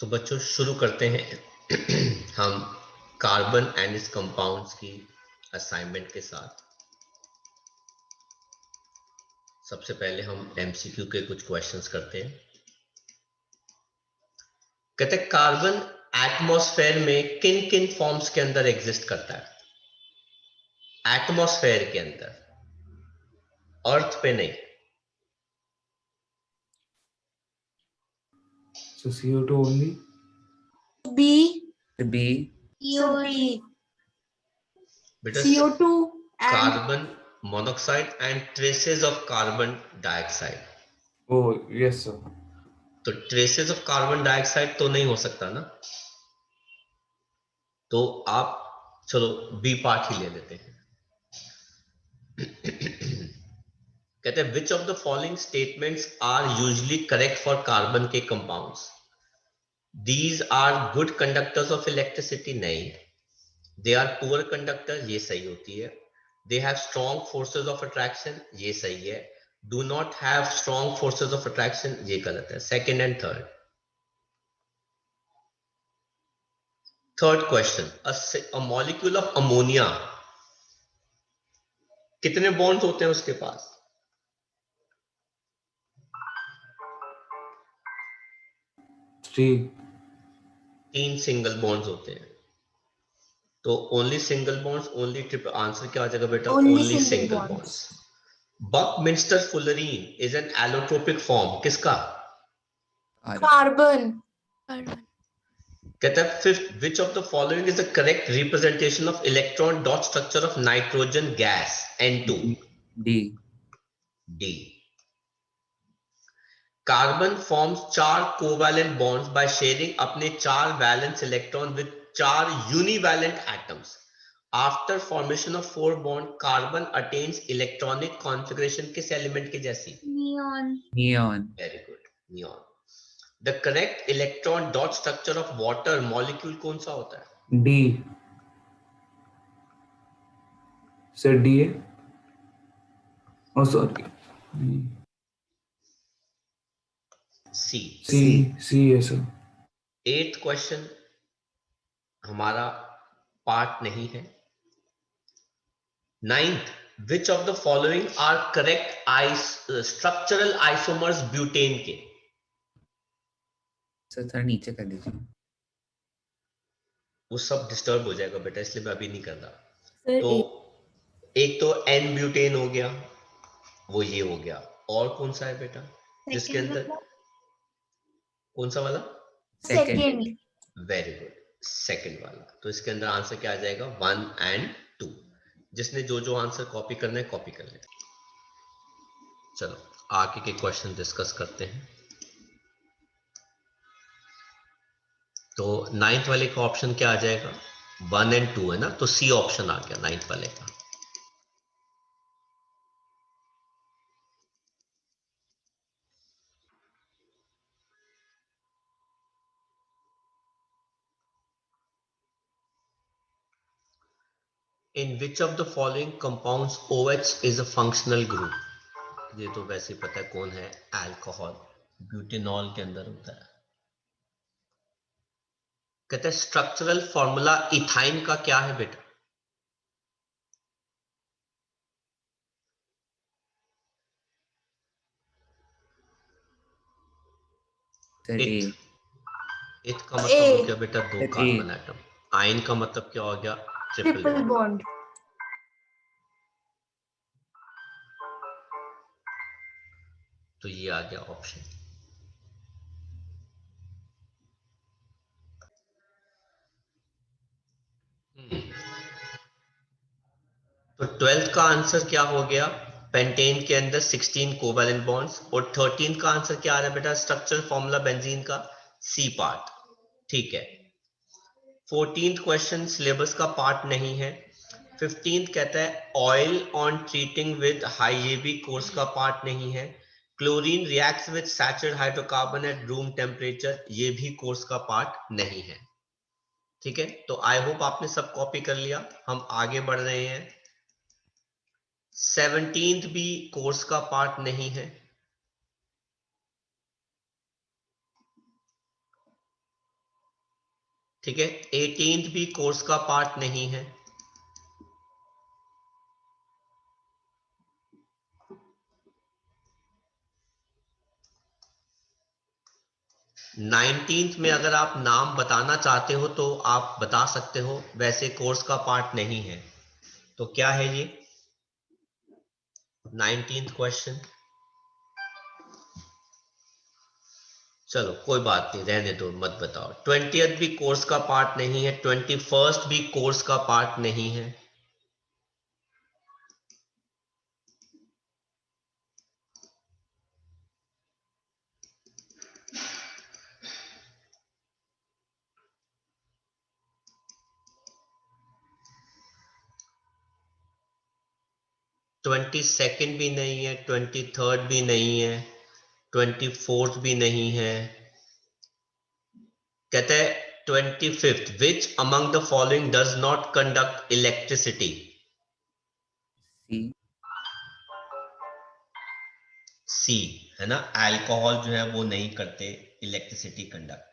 तो बच्चों शुरू करते हैं हम कार्बन एंड इट्स कंपाउंड्स की असाइनमेंट के साथ। सबसे पहले हम एमसीक्यू के कुछ क्वेश्चंस करते हैं। कहते हैं कार्बन एटमॉस्फेयर में किन किन फॉर्म्स के अंदर एग्जिस्ट करता है? एटमॉस्फेयर के अंदर, अर्थ पे नहीं। So CO2 only? B. B. बेटा CO2 and carbon monoxide and traces of carbon dioxide. Oh, yes, sir. तो ट्रेसेस ऑफ कार्बन डाइऑक्साइड तो नहीं हो सकता ना, तो आप चलो बी पार्ट ही ले लेते हैं। कहते हैं which of the following statements are usually correct for carbon के compounds? These are good conductors of electricity, नहीं। दे आर पुअर कंडक्टर, ये सही होती है। They have strong forces of attraction, ये सही है। Do not have strong forces of attraction, ये गलत है। Second and third. Third question, a molecule of ammonia, कितने बॉन्ड्स होते हैं उसके पास? 3. 3 सिंगल बॉन्ड्स होते हैं। तो only single bonds, only triple, answer क्या आ जाएगा बेटा? Only only single single bonds. Bonds. Buckminster fullerene is an allotropic form, किसका? carbon. कहता है fifth, which of the following is the correct representation of electron dot structure of nitrogen gas N2? D. D. Carbon forms 4 covalent bonds by sharing अपने 4 valence electron with 4 univalent atoms. After formation of 4 bond carbon attains electronic configuration किस element के जैसी? Neon. Neon. Very good, neon. The correct electron dot structure of water molecule कौन सा होता है? D. Sir, DA? Oh, sorry. C। C, yes, sir. 8th question हमारा part नहीं है। 9th, which of the following are correct structural isomers butane के? Sir थोड़ा नीचे कर दीजिए। वो सब डिस्टर्ब हो जाएगा बेटा, इसलिए मैं अभी नहीं कर रहा। Sir, तो एक तो एन ब्यूटेन हो गया, वो ये हो गया। और कौन सा है बेटा जिसके अंदर, कौन सा वाला? second. वेरी गुड, सेकंड वाला। तो इसके अंदर आंसर क्या आ जाएगा? 1 and 2। जिसने जो जो आंसर कॉपी करना है कॉपी कर ले। चलो आगे के क्वेश्चन डिस्कस करते हैं। तो 9th वाले का ऑप्शन क्या आ जाएगा? 1 and 2 है ना, तो सी ऑप्शन आ गया 9th वाले का। In which of the following compounds OH is a functional group? ये तो वैसे ही पता है कौन है, अल्कोहल, ब्यूटेनॉल के अंदर होता है। कहते हैं स्ट्रक्चरल फॉर्मूला इथाइन का क्या है बेटा? Sir A. इथ का मतलब हो गया बेटा 2 A. Carbon atom. आयन का मतलब क्या हो गया? Triple Triple bond. bond. तो ये आ गया ऑप्शन। तो 12th का आंसर क्या हो गया? पेंटेन के अंदर 16 कोवैलेंट बॉन्ड्स। और 13th का आंसर क्या आ रहा है बेटा? स्ट्रक्चरल फॉर्मूला बेंजीन का सी पार्ट। ठीक है। 14th क्वेश्चन सिलेबस का पार्ट नहीं है। 15th कहता है oil on treating with high, ये भी कोर्स का पार्ट नहीं है। Chlorine reacts with saturated hydrocarbon at room temperature, ये भी कोर्स का पार्ट नहीं है। ठीक है, तो आई होप आपने सब कॉपी कर लिया। हम आगे बढ़ रहे हैं। 17th भी कोर्स का पार्ट नहीं है। ठीक है, 18th भी कोर्स का पार्ट नहीं है। नाइनटीन्थ में अगर आप नाम बताना चाहते हो तो आप बता सकते हो, वैसे कोर्स का पार्ट नहीं है। तो क्या है ये 19th क्वेश्चन? चलो कोई बात नहीं, रहने दो, मत बताओ। 20th भी कोर्स का पार्ट नहीं है, 21st भी कोर्स का पार्ट नहीं है। ट्वेंटी सेकेंड भी नहीं है, 23rd भी नहीं है, 24th भी नहीं है। कहते हैं 25th, which among the following does not conduct electricity? C. सी है ना, अल्कोहल जो है वो नहीं करते इलेक्ट्रिसिटी कंडक्ट।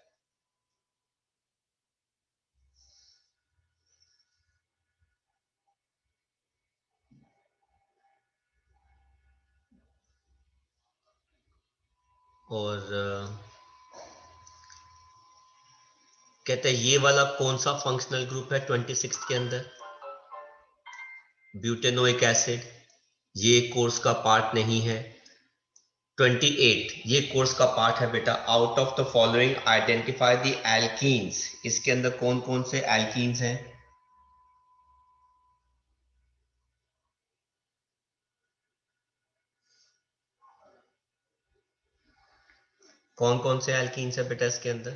और कहते हैं ये वाला कौन सा फंक्शनल ग्रुप है 26 के अंदर? ब्यूटेनोइक एसिड, ये कोर्स का पार्ट नहीं है। 28 ये कोर्स का पार्ट है बेटा। Out of the following identify the alkenes, इसके अंदर कौन कौन से एल्कीन्स हैं? कौन कौन से एल्कीन्स है बेटा इसके अंदर?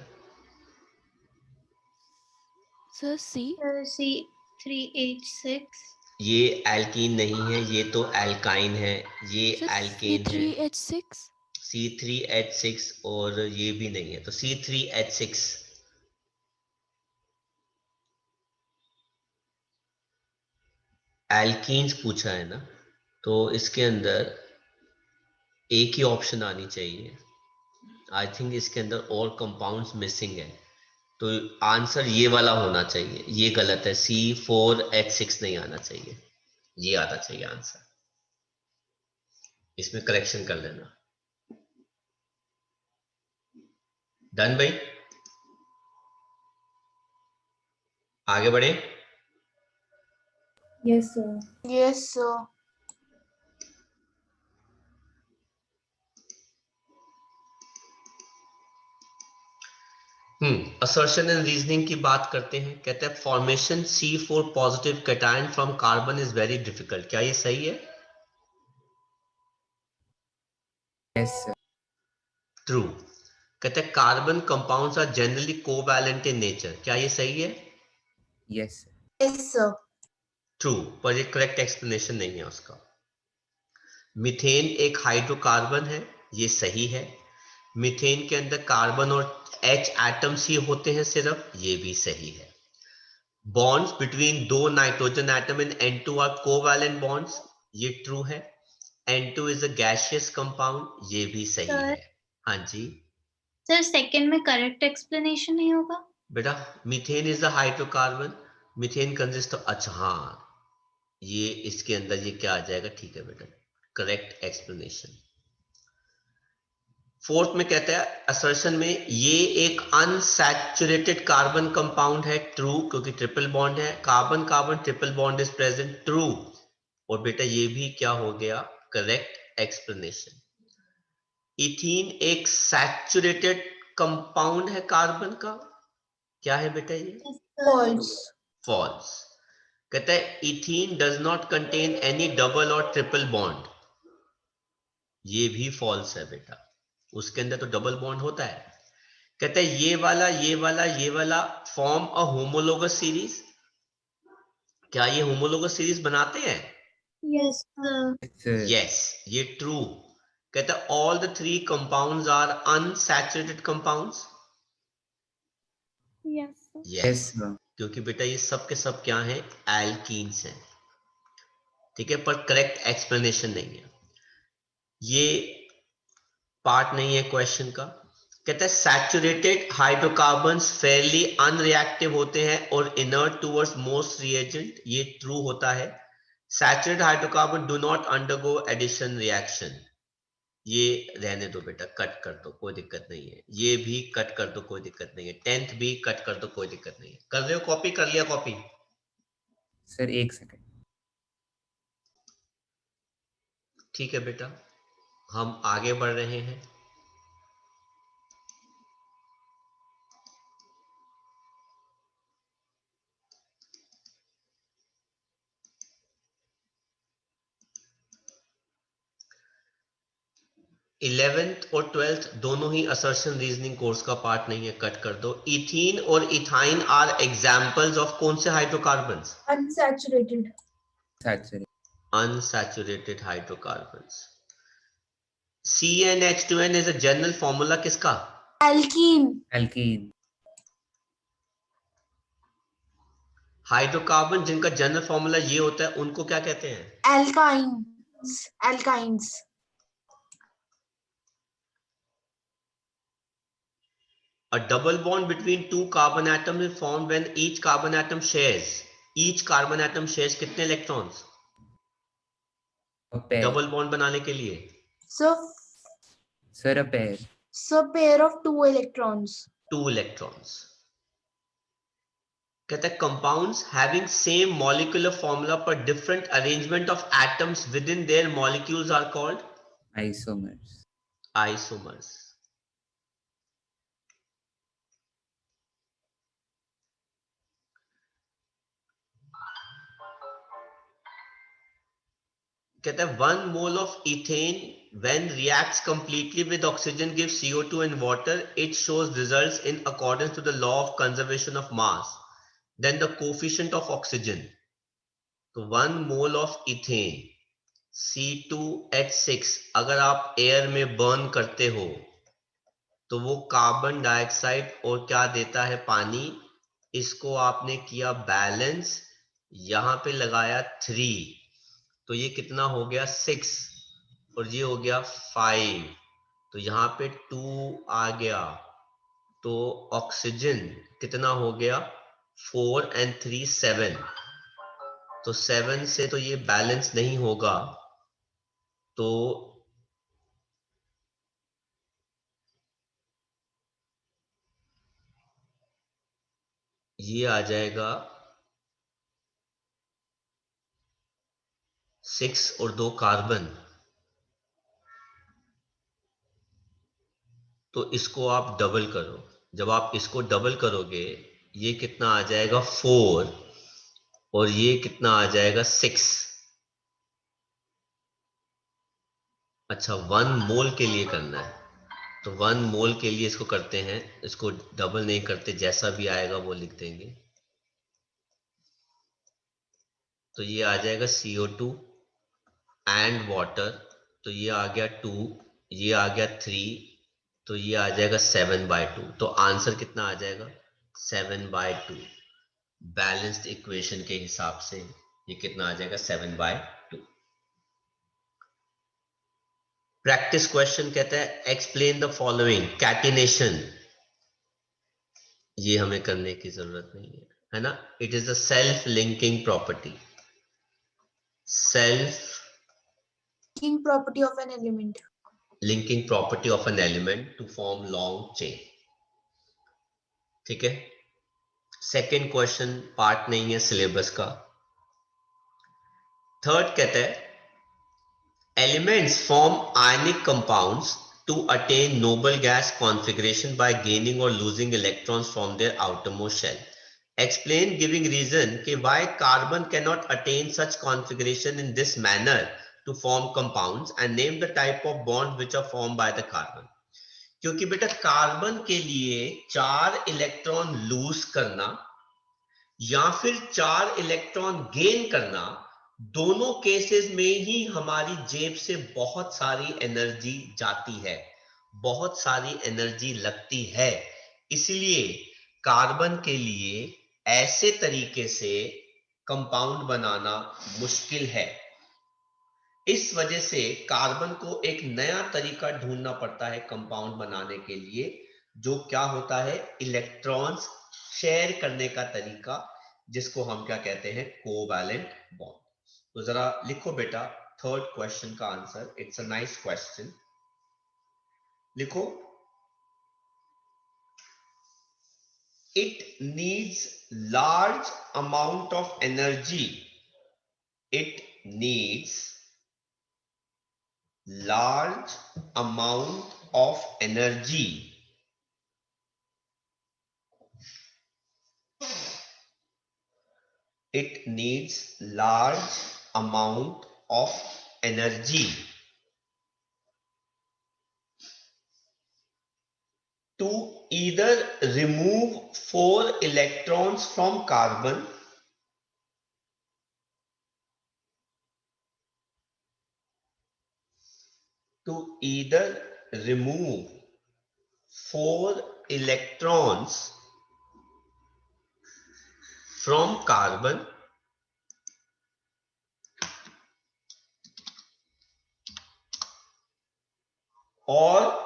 Sir, C. C3H6. ये एल्कीन नहीं है, ये तो एल्काइन है, ये Sir, एल्केन है। C3H6. C3H6 और ये भी नहीं है, तो C3H6 एल्कीन्स पूछा है ना, तो इसके अंदर एक ही ऑप्शन आनी चाहिए। आई थिंक इसके अंदर और कंपाउंड्स मिसिंग है, तो आंसर ये वाला होना चाहिए। ये गलत है, C4H6 नहीं आना चाहिए, ये आना चाहिए आंसर। इसमें करेक्शन कर लेना। डन भाई, आगे बढ़े। Yes, sir. Yes, sir. Assertion and reasoning की बात करते हैं। कहते हैं formation C4 positive cation from carbon is very difficult. क्या ये सही है? Yes, sir. ट्रू। कहते हैं carbon compounds are generally covalent in nature. क्या ये सही है? Yes, sir. Yes, sir. True, पर ये करेक्ट एक्सप्लेनेशन नहीं है उसका। मीथेन एक हाइड्रोकार्बन है, ये सही है। मीथेन के अंदर कार्बन और H एटम्स ही होते हैं सिर्फ, ये भी सही है। बॉन्ड्स बिटवीन दो nitrogen atom in N2 are covalent bonds, ये ट्रू है। N2 is a gaseous compound, ये भी सही Sir. है। हाँ जी सर सेकंड में करेक्ट एक्सप्लेनेशन नहीं होगा? बेटा, methane is the hydrocarbon, methane consist of, अच्छा हाँ, ये इसके अंदर ये क्या आ जाएगा, ठीक है बेटा, करेक्ट एक्सप्लेनेशन। फोर्थ में कहता है असर्शन में ये एक अनसैचुरेटेड कार्बन कंपाउंड है। ट्रू, क्योंकि ट्रिपल बॉन्ड है, carbon carbon triple bond is present. True, और बेटा ये भी क्या हो गया, करेक्ट एक्सप्लेनेशन। इथीन एक सैचुरेटेड कंपाउंड है कार्बन का, क्या है बेटा ये? False. फॉल्स। कहता है ethene does not contain any double और ट्रिपल बॉन्ड, ये भी फॉल्स है बेटा, उसके अंदर तो डबल बॉन्ड होता है। कहता है ये वाला ये वाला ये वाला फॉर्म अ होमोलोगस सीरीज, क्या ये होमोलोगस सीरीज बनाते हैं? Yes, sir. Yes, sir. Yes, ये ट्रू। कहता है all the three compounds are unsaturated compounds. Yes, sir. Yes, Yes, sir. क्योंकि बेटा ये सब के सब क्या हैं, एल्कीन्स हैं। ठीक है, पर करेक्ट एक्सप्लेनेशन नहीं है, ये पार्ट नहीं है क्वेश्चन का। कहता है सैचुरेटेड हाइड्रोकार्बन्स फेयरली अनरिएक्टिव होते हैं और इनर्ट टुवर्ड्स मोस्ट रिएजेंट, ये ट्रू होता है। Saturated hydrocarbon do not undergo addition reaction, ये रहने दो बेटा, कट कर दो, कोई दिक्कत नहीं है। ये भी कट कर दो, कोई दिक्कत नहीं है। 10th भी कट कर दो, कोई दिक्कत नहीं है। कर रहे हो कॉपी? कर लिया कॉपी? Sir 1 second. ठीक है बेटा, हम आगे बढ़ रहे हैं। इलेवेंथ और 12th दोनों ही असर्शन रीजनिंग कोर्स का पार्ट नहीं है, कट कर दो। इथीन और इथाइन आर एग्जाम्पल्स ऑफ कौन से hydrocarbons? Unsaturated. Saturated. Unsaturated hydrocarbons. CnH2n is a general formula किसका? Alkene. एल्कीन। हाइड्रोकार्बन जिनका जनरल फॉर्मूला ये होता है उनको क्या कहते हैं? Alkynes. Alkynes. A double bond between two carbon atoms is formed when each carbon atom shares कितने इलेक्ट्रॉन्स? डबल बॉन्ड बनाने के लिए So, sir a pair. pair of 2 electrons. 2 electrons. कहता है compounds having same molecular formula पर different arrangement of atoms with in their molecules are called isomers. Isomers. कहता है 1 mole of ethane when reacts completely with oxygen gives CO2 and water. It shows results in accordance to the law of conservation of mass. Then the coefficient of oxygen. तो 1 mole of ethane C2H6 अगर आप air में burn करते हो तो वो carbon dioxide और क्या देता है? पानी। इसको आपने किया बैलेंस, यहां पे लगाया 3, तो ये कितना हो गया? 6 और ये हो गया 5, तो यहाँ पे 2 आ गया। तो ऑक्सीजन कितना हो गया? 4 and 3 7, तो 7 से तो ये बैलेंस नहीं होगा, तो ये आ जाएगा 6 और 2 कार्बन, तो इसको आप डबल करो। जब आप इसको डबल करोगे ये कितना आ जाएगा? 4 और ये कितना आ जाएगा? 6। अच्छा 1 मोल के लिए करना है, तो 1 मोल के लिए इसको करते हैं, इसको डबल नहीं करते, जैसा भी आएगा वो लिख देंगे। तो ये आ जाएगा CO2 एंड वाटर, तो ये आ गया 2, ये आ गया 3, तो ये आ जाएगा 7/2। तो आंसर कितना आ जाएगा? 7/2। बैलेंस्ड इक्वेशन के हिसाब से ये कितना आ जाएगा? 7/2। प्रैक्टिस क्वेश्चन कहता है एक्सप्लेन द फॉलोइंग कैटिनेशन। ये हमें करने की जरूरत नहीं है ना? It is a self linking property. Self Linking property of an element. linking property of an element to form long chain। ठीक है, सेकेंड क्वेश्चन पार्ट नहीं है सिलेबस का। थर्ड कहता है elements form ionic compounds to attain noble gas configuration by gaining or losing electrons from their outermost shell. Explain giving reason कि why carbon cannot attain such configuration in this manner to form compounds and name the type of bond which are formed by the carbon। क्योंकि बेटा carbon के लिए 4 electron lose करना या फिर 4 electron gain करना, दोनों केसेस में ही हमारी जेब से बहुत सारी एनर्जी जाती है, बहुत सारी एनर्जी लगती है। इसलिए कार्बन के लिए ऐसे तरीके से कंपाउंड बनाना मुश्किल है। इस वजह से कार्बन को एक नया तरीका ढूंढना पड़ता है कंपाउंड बनाने के लिए, जो क्या होता है, इलेक्ट्रॉन्स शेयर करने का तरीका, जिसको हम क्या कहते हैं, कोवैलेंट बॉन्ड। तो जरा लिखो बेटा थर्ड क्वेश्चन का answer, it's a nice question. लिखो, it needs large amount of energy. It needs large amount of energy it needs large amount of energy to either remove 4 electrons from carbon to either remove 4 electrons from carbon or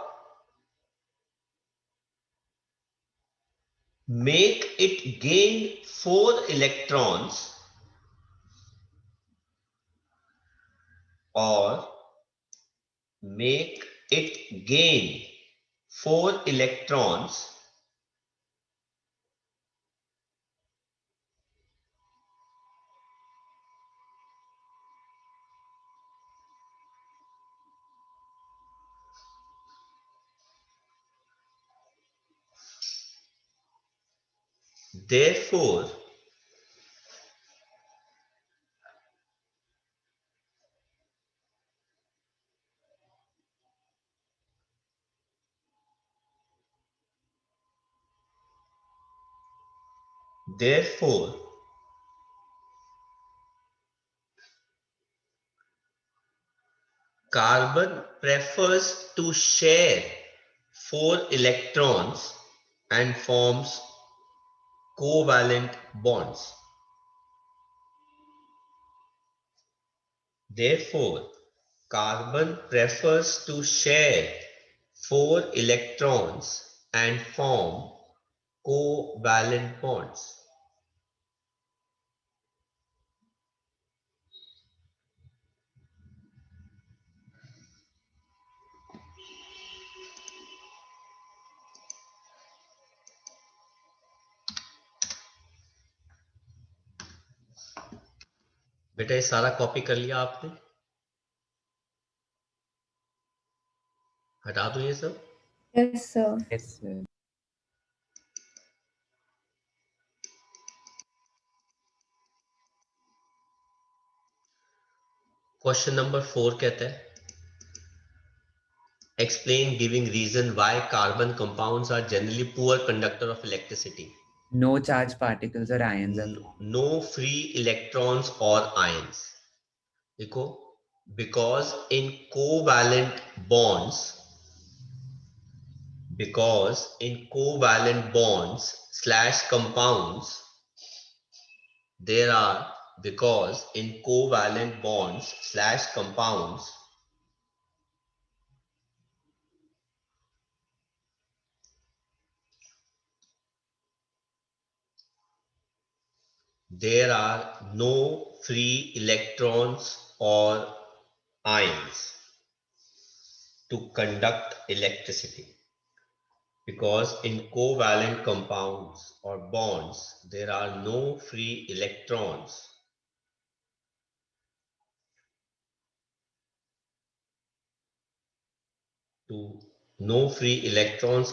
make it gain 4 electrons or make it gain 4 electrons therefore carbon prefers to share 4 electrons and forms covalent bonds. Therefore, carbon prefers to share 4 electrons and form covalent bonds. बेटा ये सारा copy कर लिया आपने? हटा दो ये सब। Yes, sir. Yes, sir. Question number 4 कहता है, explain giving reason why carbon compounds are generally poor conductor of electricity. No charged particles or ions are No free electrons or ions. देखो, because in covalent bonds slash compounds there are no free electrons or ions to conduct electricity. Because in covalent compounds or bonds, there are no free electrons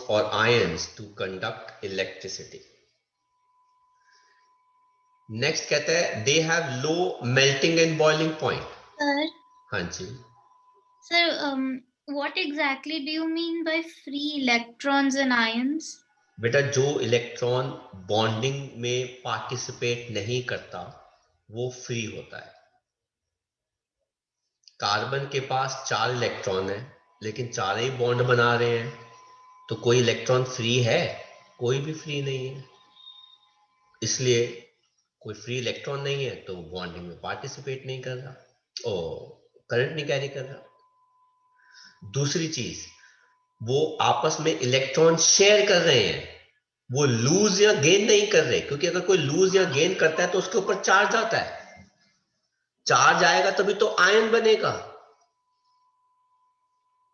or ions to conduct electricity. Next कहता है, they have low melting and boiling point. Sir, हाँ जी, sir, what exactly do you mean by free electrons and ions? बेटा जो electron bonding में participate नहीं करता वो free होता है। कार्बन के पास 4 इलेक्ट्रॉन है लेकिन 4 ही बॉन्ड बना रहे हैं, तो कोई इलेक्ट्रॉन फ्री है? कोई भी फ्री नहीं है। इसलिए कोई फ्री इलेक्ट्रॉन नहीं है तो बॉन्डिंग में पार्टिसिपेट नहीं कर रहा और करंट नहीं कैरी कर रहा। दूसरी चीज, वो आपस में इलेक्ट्रॉन शेयर कर रहे हैं, वो लूज या गेन नहीं कर रहे, क्योंकि अगर कोई लूज या गेन करता है तो उसके ऊपर चार्ज आता है, चार्ज आएगा तभी तो आयन बनेगा,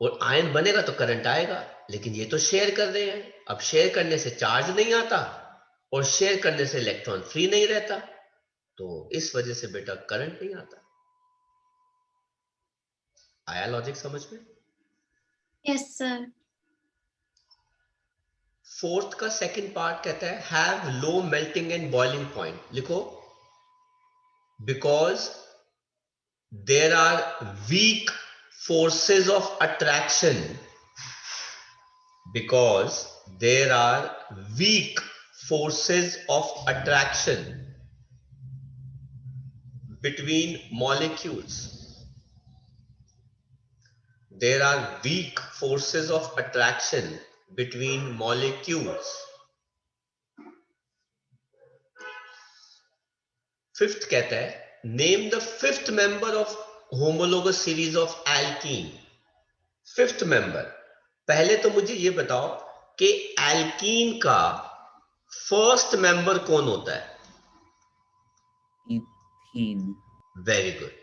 और आयन बनेगा तो करंट आएगा। लेकिन ये तो शेयर कर रहे हैं, अब शेयर करने से चार्ज नहीं आता और शेयर करने से इलेक्ट्रॉन फ्री नहीं रहता, तो इस वजह से बेटा करंट नहीं आता। आया लॉजिक समझ में? Yes, sir. फोर्थ का सेकंड पार्ट कहता है have low melting and boiling point. लिखो because there are weak forces of attraction, because there are weak forces of attraction between molecules. There are weak forces of attraction between molecules. Fifth कहता है name the fifth member of homologous series of alkene. Fifth member, पहले तो मुझे ये बताओ कि alkene का first member कौन होता है? Ethene. Very good.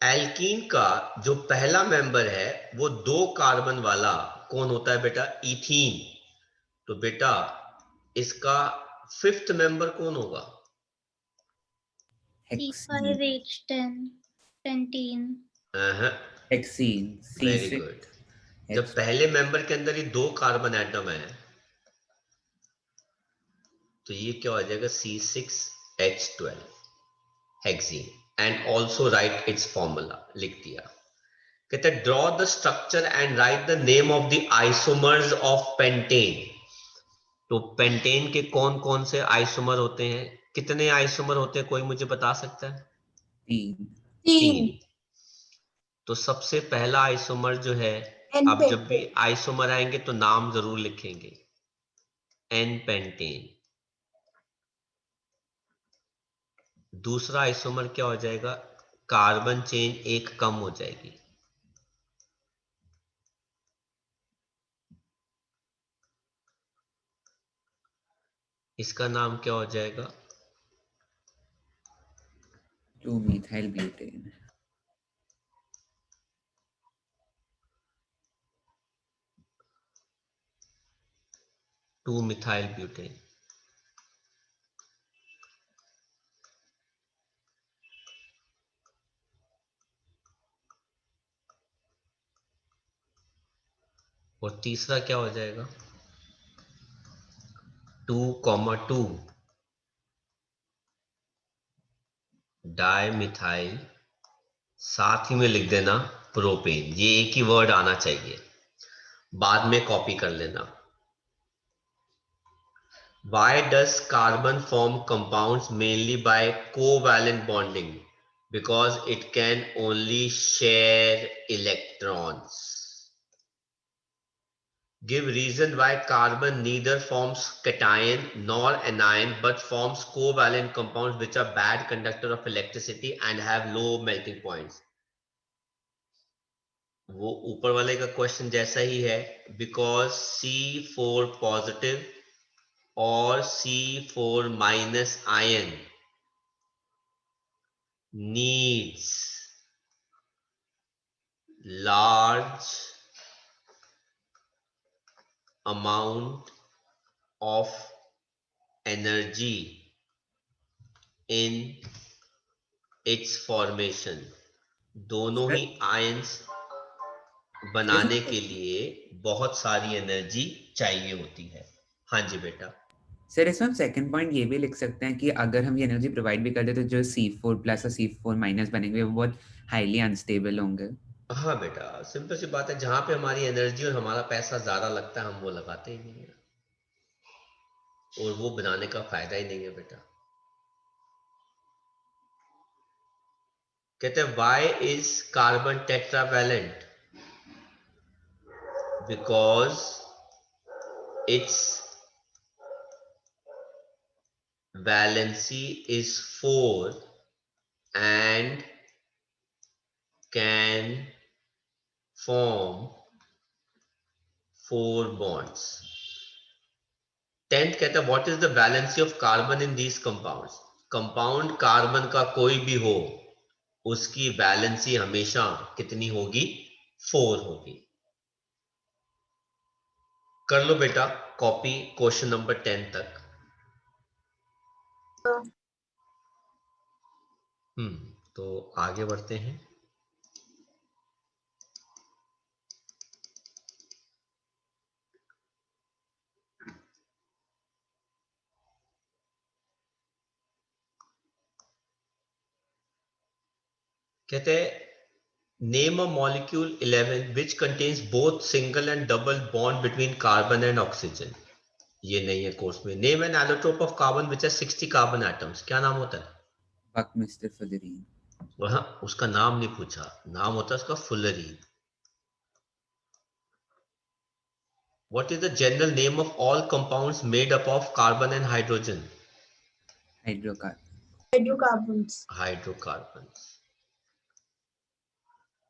एल्कीन का जो पहला मेंबर है वो 2 कार्बन वाला कौन होता है बेटा? इथीन। तो बेटा इसका फिफ्थ मेंबर कौन होगा? Hexene. C5H10 pentene. Hexene. Very C6. Good. जब पहले मेंबर के अंदर ही 2 कार्बन एटम है तो ये क्या हो जाएगा? C6H12 hexene. And also right it's formula, लिख दिया। कहते हैं draw the structure and right the name of the isomers of pentane. तो पेंटेन के कौन कौन से आइसोमर होते हैं? कितने आइसोमर होते हैं, कोई मुझे बता सकता है? 3. 3। तो सबसे पहला आइसोमर जो है, अब जब भी आइसोमर आएंगे तो नाम जरूर लिखेंगे, एन पेंटेन। दूसरा आइसोमर क्या हो जाएगा? कार्बन चेन एक कम हो जाएगी, इसका नाम क्या हो जाएगा? 2-methyl butane. 2-मिथाइल ब्यूटेन। और तीसरा क्या हो जाएगा? 2,2 डाइमिथाइल, साथ ही में लिख देना प्रोपेन। ये एक ही वर्ड आना चाहिए, बाद में कॉपी कर लेना। Why does carbon form compounds mainly by covalent bonding? Because it can only share electrons. Give reason why carbon neither forms cation nor anion but forms covalent compounds which are bad conductor of electricity and have low melting points. वो ऊपर वाले का question जैसा ही है, because C4 positive or C4 minus ion needs large amount of energy in its formation। दोनों ही ions बनाने के लिए बहुत सारी एनर्जी चाहिए होती है। हाँ जी बेटा। सर इसमें हम सेकंड पॉइंट ये भी लिख सकते हैं कि अगर हम ये एनर्जी प्रोवाइड भी कर दे तो जो C4 प्लस और C4 माइनस बनेंगे वो बहुत हाईली अनस्टेबल होंगे। हाँ बेटा, सिंपल सी बात है, जहां पे हमारी एनर्जी और हमारा पैसा ज्यादा लगता है हम वो लगाते ही नहीं है, और वो बनाने का फायदा ही नहीं है बेटा। कहते हैं why is carbon tetravalent? Because it's valency is 4 and can form 4 bonds. 10th कहता है what is the valency of carbon in these compounds. Compound carbon का कोई भी हो उसकी वैलेंसी हमेशा कितनी होगी? 4 होगी. कर लो बेटा कॉपी क्वेश्चन नंबर 10 तक. तो आगे बढ़ते हैं. कहते हैं name a molecule 11 which contains both single and double bond between carbon and oxygen. ये नहीं है कोर्स में. Name N allotrope of carbon which has 60 carbon atoms. क्या नाम होता है? Buckminster fullerene. वहां उसका नाम नहीं पूछा, नाम होता है उसका fullerene. What is the general name of all compounds made up of carbon and hydrogen? Hydrocarbon. Hydrocarbons. Hydrocarbons.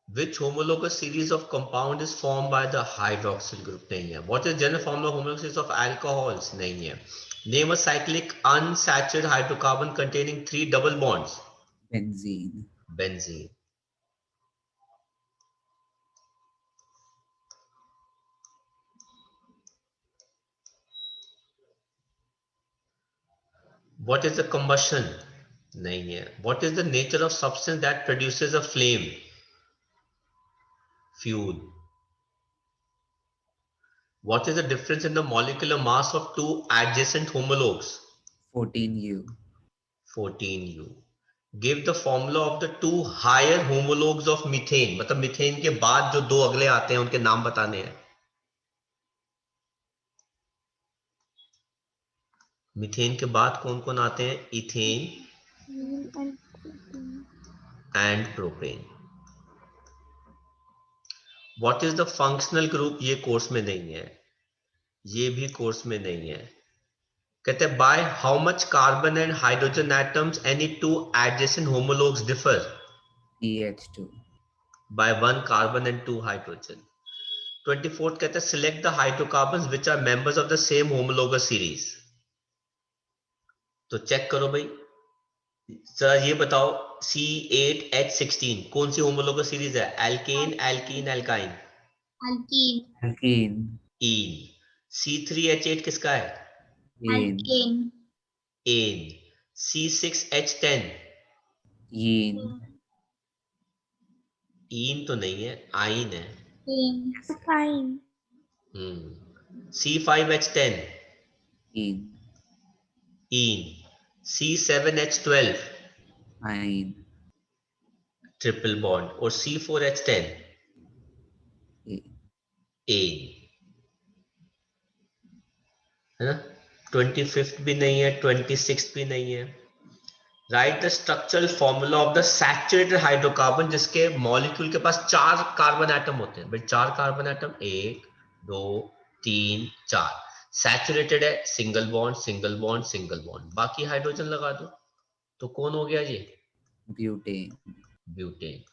Which homologous series of compound is formed by the hydroxyl group? नहीं है. What is general formula of homologous series of alcohols? नहीं है. Name a cyclic unsaturated hydrocarbon containing 3 double bonds. Benzene. Benzene. What is the combustion? नहीं है. What is the nature of substance that produces a flame? Fuel. What is the difference in the molecular mass of two adjacent homologues? 14U. 14U. Give the formula of the two higher homologues of methane. मतलब methane के बाद जो दो अगले आते हैं उनके नाम बताने हैं. मीथेन के बाद कौन कौन आते हैं? Ethane and propane. What is the functional group? ये कोर्स में नहीं है, ये भी कोर्स में नहीं है. कहते हैं by how much carbon and hydrogen atoms any two adjacent homologues differ? CH2. By 1 carbon and 2 hydrogen. 24th कहते हैं select the hydrocarbons which are members of the same homologous series. तो चेक करो भाई. सर ये बताओ C8H16 कौन सी homologous series है? Alkane, alkene, alkyne. Alkene. Alkene. Ene. C3H8 किसका है? Ene. Alkane. Ane. C6H10 Ene. Ene तो नहीं है, आइन है. Fine. C5H10 Ene. Ene. C7H12 Ine. Triple bond. और C4H10 Ene. एन. है ना. 25th भी नहीं है, 26th भी नहीं है. Write the structural formula of the saturated hydrocarbon जिसके मॉलिक्यूल के पास 4 कार्बन एटम होते हैं. भाई 4 कार्बन एटम, 1 2 3 4. सैचुरेटेड है, single bond single bond single bond. बाकी हाइड्रोजन लगा दो तो कौन हो गया ये? Butane. ब्यूटेन.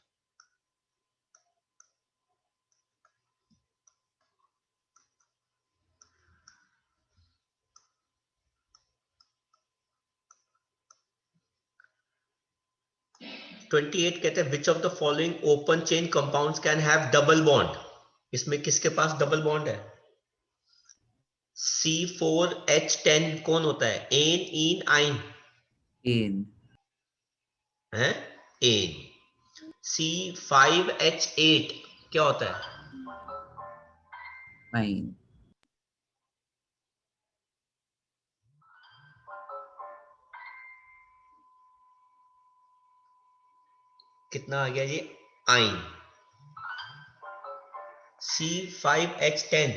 ट्वेंटी एट कहते हैं which of the following open chain compounds can have double bond. इसमें किसके पास डबल बॉन्ड है? C4H10 कौन होता है? एन, ईन, आइन Ene. है. एन. C5H8 क्या होता है? Mine. कितना आ गया ये? आइन. C5H10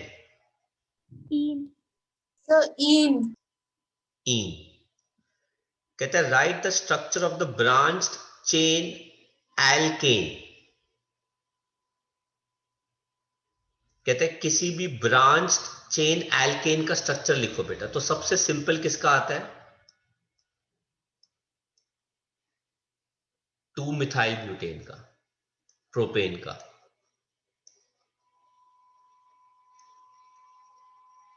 Ene. So ene. Ene. कहता है write the structure of the branched chain alkane. कहते हैं किसी भी ब्रांच्ड चेन एल्केन का स्ट्रक्चर लिखो बेटा. तो सबसे सिंपल किसका आता है? 2 मिथाइल ब्यूटेन का, प्रोपेन का.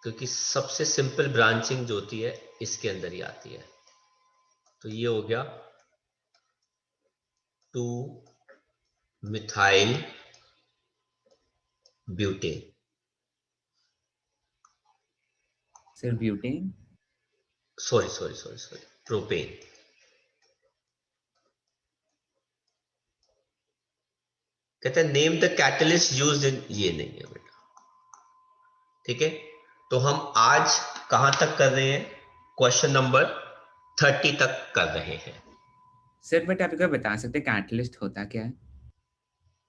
क्योंकि सबसे सिंपल ब्रांचिंग जो होती है इसके अंदर ही आती है। तो ये हो गया 2 methyl butane. Sir butane. Sorry propane. कहते हैं name the catalyst used in, ये नहीं है बेटा, ठीक है। तो हम आज कहां तक कर रहे हैं? क्वेश्चन नंबर 30 तक कर रहे हैं। सर बट आप क्या बता सकते हैं कैटलिस्ट होता क्या है?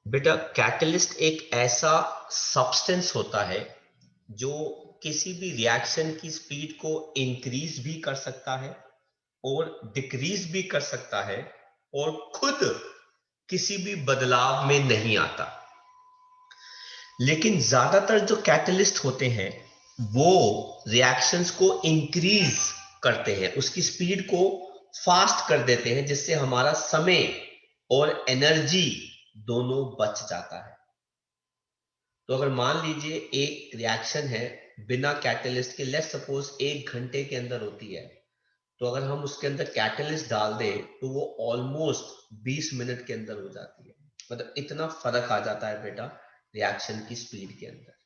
बेटा कैटलिस्ट एक ऐसा सब्सटेंस होता है जो किसी भी रिएक्शन की स्पीड को इंक्रीज भी कर सकता है और डिक्रीज भी कर सकता है और खुद किसी भी बदलाव में नहीं आता। लेकिन ज्यादातर जो कैटलिस्ट होते हैं वो रिएक्शंस को इंक्रीज करते हैं, उसकी स्पीड को फास्ट कर देते हैं, जिससे हमारा समय और एनर्जी दोनों बच जाता है। तो अगर मान लीजिए एक रिएक्शन है बिना कैटलिस्ट के, लेट्स सपोज 1 घंटे के अंदर होती है, तो अगर हम उसके अंदर कैटलिस्ट डाल दें तो वो ऑलमोस्ट 20 मिनट के अंदर हो जाती है। मतलब इतना फर्क आ जाता है बेटा रिएक्शन की स्पीड के अंदर।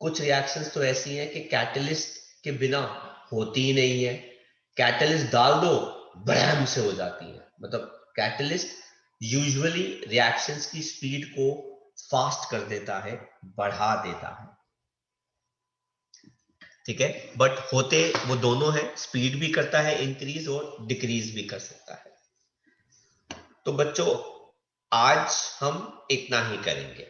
कुछ रिएक्शंस तो ऐसी हैं कि कैटलिस्ट के बिना होती ही नहीं है, कैटलिस्ट डाल दो बड़ैम से हो जाती है। मतलब कैटलिस्ट यूजुअली रिएक्शंस की स्पीड को फास्ट कर देता है, बढ़ा देता है, ठीक है। बट होते वो दोनों है, स्पीड भी करता है इंक्रीज और डिक्रीज भी कर सकता है। तो बच्चों आज हम इतना ही करेंगे।